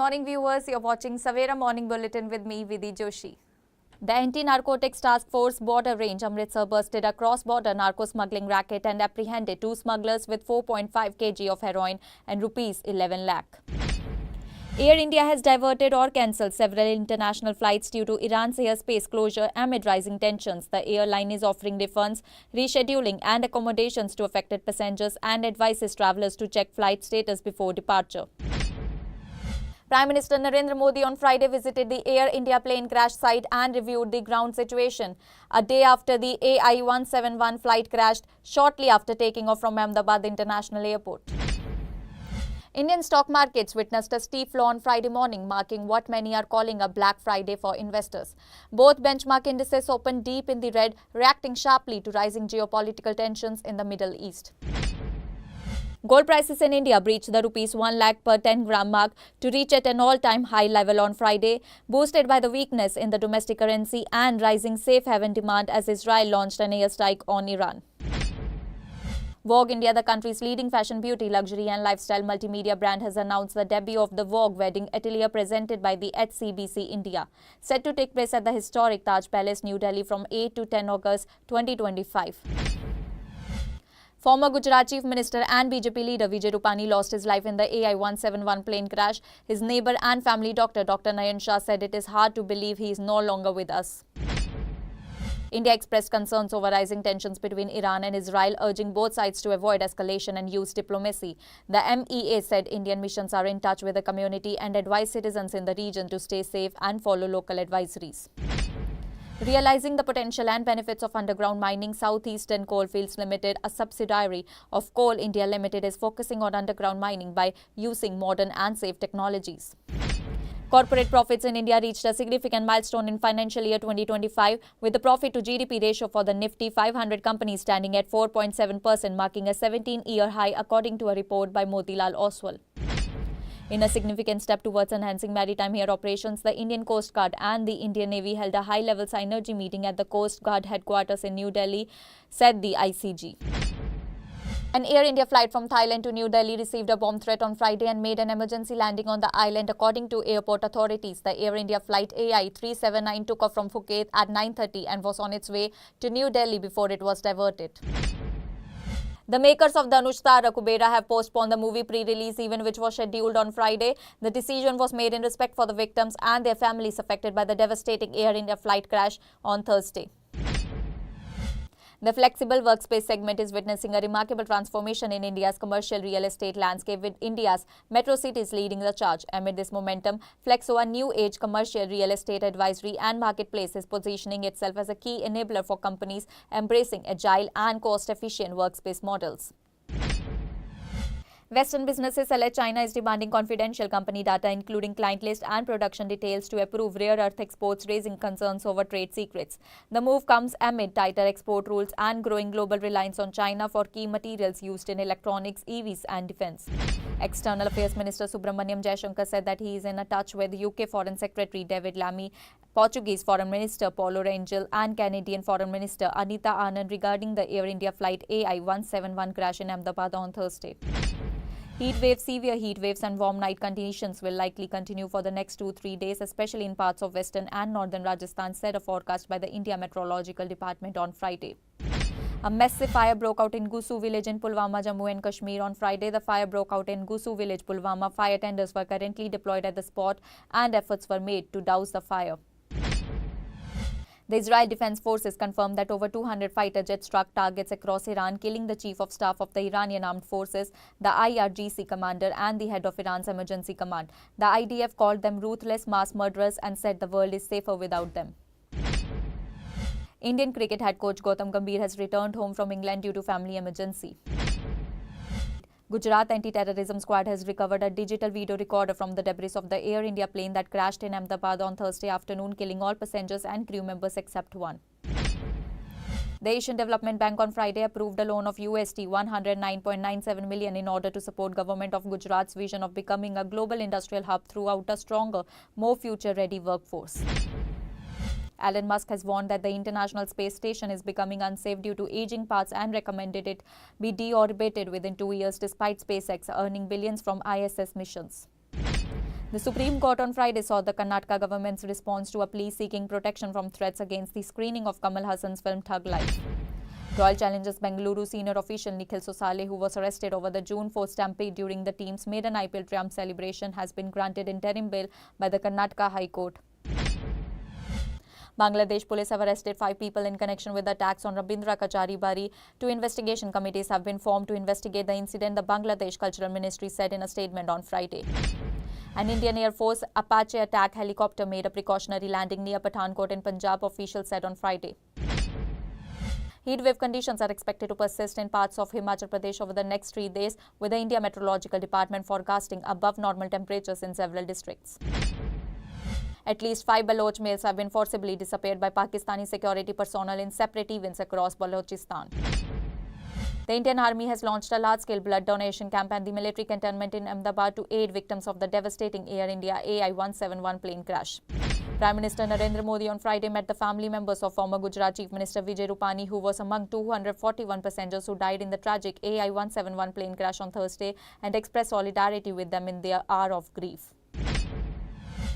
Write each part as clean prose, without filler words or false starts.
morning, viewers. You're watching Savera Morning Bulletin with me, Vidhi Joshi. The Anti-Narcotics Task Force border range Amritsar busted a cross-border narco-smuggling racket and apprehended 2 smugglers with 4.5 kg of heroin and rupees 11 lakh. Air India has diverted or cancelled several international flights due to Iran's airspace closure amid rising tensions. The airline is offering refunds, rescheduling and accommodations to affected passengers and advises travellers to check flight status before departure. Prime Minister Narendra Modi on Friday visited the Air India plane crash site and reviewed the ground situation. A day after the AI-171 flight crashed, shortly after taking off from Ahmedabad International Airport. Indian stock markets witnessed a steep fall on Friday morning, marking what many are calling a Black Friday for investors. Both benchmark indices opened deep in the red, reacting sharply to rising geopolitical tensions in the Middle East. Gold prices in India breached the rupees 1 lakh per 10 gram mark to reach at an all-time high level on Friday, boosted by the weakness in the domestic currency and rising safe haven demand as Israel launched an airstrike on Iran. Vogue India, the country's leading fashion, beauty, luxury and lifestyle multimedia brand, has announced the debut of the Vogue Wedding Atelier presented by the HCBC India, set to take place at the historic Taj Palace, New Delhi from 8 to 10 August 2025. Former Gujarat Chief Minister and BJP leader Vijay Rupani lost his life in the AI-171 plane crash. His neighbour and family doctor, Dr. Nayan Shah, said it is hard to believe he is no longer with us. India expressed concerns over rising tensions between Iran and Israel, urging both sides to avoid escalation and use diplomacy. The MEA said Indian missions are in touch with the community and advised citizens in the region to stay safe and follow local advisories. Realizing the potential and benefits of underground mining, Southeastern Coalfields Limited, a subsidiary of Coal India Limited, is focusing on underground mining by using modern and safe technologies. Corporate profits in India reached a significant milestone in financial year 2025, with the profit to GDP ratio for the Nifty 500 companies standing at 4.7%, marking a 17-year high according to a report by Motilal Oswal. In a significant step towards enhancing maritime air operations, the Indian Coast Guard and the Indian Navy held a high-level synergy meeting at the Coast Guard headquarters in New Delhi, said the ICG. An Air India flight from Thailand to New Delhi received a bomb threat on Friday and made an emergency landing on the island, according to airport authorities. The Air India flight AI-379 took off from Phuket at 9:30 and was on its way to New Delhi before it was diverted. The makers of Dhanush Tara Kubera have postponed the movie pre-release event, which was scheduled on Friday. The decision was made in respect for the victims and their families affected by the devastating Air India flight crash on Thursday. The flexible workspace segment is witnessing a remarkable transformation in India's commercial real estate landscape, with India's metro cities leading the charge. Amid this momentum, Flexo, a new-age commercial real estate advisory and marketplace, is positioning itself as a key enabler for companies embracing agile and cost-efficient workspace models. Western businesses allege China is demanding confidential company data, including client list and production details, to approve rare earth exports, raising concerns over trade secrets. The move comes amid tighter export rules and growing global reliance on China for key materials used in electronics, EVs and defense. External Affairs Minister Subramaniam Jaishankar said that he is in touch with UK Foreign Secretary David Lammy, Portuguese Foreign Minister Paulo Rangel and Canadian Foreign Minister Anita Anand regarding the Air India flight AI-171 crash in Ahmedabad on Thursday. Heat waves, severe heat waves and warm night conditions will likely continue for the next 2-3 days, especially in parts of western and northern Rajasthan, said a forecast by the India Meteorological Department on Friday. A massive fire broke out in Gusu village in Pulwama, Jammu and Kashmir on Friday. The fire broke out in Gusu village, Pulwama. Fire tenders were currently deployed at the spot and efforts were made to douse the fire. The Israel Defense Forces confirmed that over 200 fighter jets struck targets across Iran, killing the Chief of Staff of the Iranian Armed Forces, the IRGC commander and the head of Iran's emergency command. The IDF called them ruthless mass murderers and said the world is safer without them. Indian cricket head coach Gautam Gambhir has returned home from England due to family emergency. Gujarat Anti-Terrorism Squad has recovered a digital video recorder from the debris of the Air India plane that crashed in Ahmedabad on Thursday afternoon, killing all passengers and crew members except one. The Asian Development Bank on Friday approved a loan of USD 109.97 million in order to support government of Gujarat's vision of becoming a global industrial hub throughout a stronger, more future-ready workforce. Elon Musk has warned that the International Space Station is becoming unsafe due to aging parts and recommended it be deorbited within 2 years, despite SpaceX earning billions from ISS missions. The Supreme Court on Friday saw the Karnataka government's response to a plea seeking protection from threats against the screening of Kamal Hassan's film Thug Life. Royal Challengers Bengaluru senior official Nikhil Sosale, who was arrested over the June 4 stampede during the team's maiden IPL triumph celebration, has been granted interim bail by the Karnataka High Court. Bangladesh police have arrested 5 people in connection with the attacks on Rabindra Kachari Bari. 2 investigation committees have been formed to investigate the incident, the Bangladesh Cultural Ministry said in a statement on Friday. An Indian Air Force Apache attack helicopter made a precautionary landing near Pathankot in Punjab, officials said on Friday. Heatwave conditions are expected to persist in parts of Himachal Pradesh over the next 3 days, with the India Meteorological Department forecasting above normal temperatures in several districts. At least 5 Baloch males have been forcibly disappeared by Pakistani security personnel in separate events across Balochistan. The Indian Army has launched a large-scale blood donation campaign at the military cantonment in Ahmedabad to aid victims of the devastating Air India AI-171 plane crash. Prime Minister Narendra Modi on Friday met the family members of former Gujarat Chief Minister Vijay Rupani, who was among 241 passengers who died in the tragic AI-171 plane crash on Thursday, and expressed solidarity with them in their hour of grief.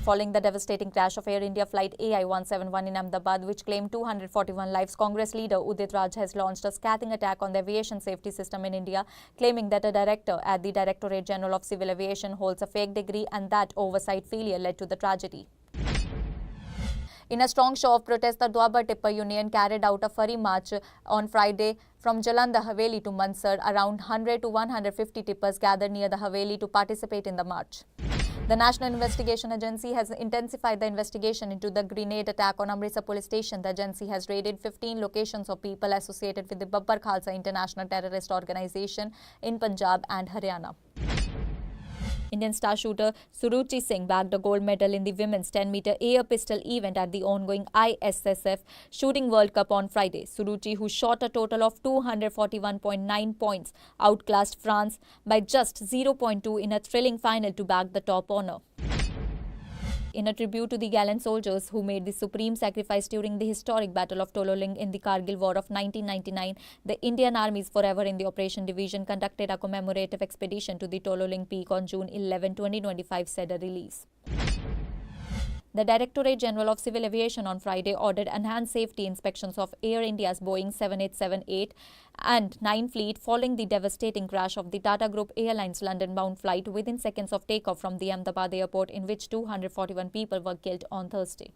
Following the devastating crash of Air India flight AI-171 in Ahmedabad, which claimed 241 lives, Congress leader Udit Raj has launched a scathing attack on the aviation safety system in India, claiming that a director at the Directorate General of Civil Aviation holds a fake degree and that oversight failure led to the tragedy. In a strong show of protest, the Duabar Tipper Union carried out a furry march on Friday from Jalandhar Haveli to Mansar. Around 100 to 150 tippers gathered near the Haveli to participate in the march. The National Investigation Agency has intensified the investigation into the grenade attack on Amritsar police station. The agency has raided 15 locations of people associated with the Babbar Khalsa International Terrorist Organization in Punjab and Haryana. Indian star shooter Suruchi Singh bagged a gold medal in the women's 10-meter air pistol event at the ongoing ISSF Shooting World Cup on Friday. Suruchi, who shot a total of 241.9 points, outclassed France by just 0.2 in a thrilling final to bag the top honor. In a tribute to the gallant soldiers who made the supreme sacrifice during the historic Battle of Tololing in the Kargil War of 1999, the Indian Army's Forever in the Operation Division conducted a commemorative expedition to the Tololing Peak on June 11, 2025, said a release. The Directorate General of Civil Aviation on Friday ordered enhanced safety inspections of Air India's Boeing 787-8 and 9 fleet following the devastating crash of the Tata Group Airlines London-bound flight within seconds of takeoff from the Ahmedabad airport, in which 241 people were killed on Thursday.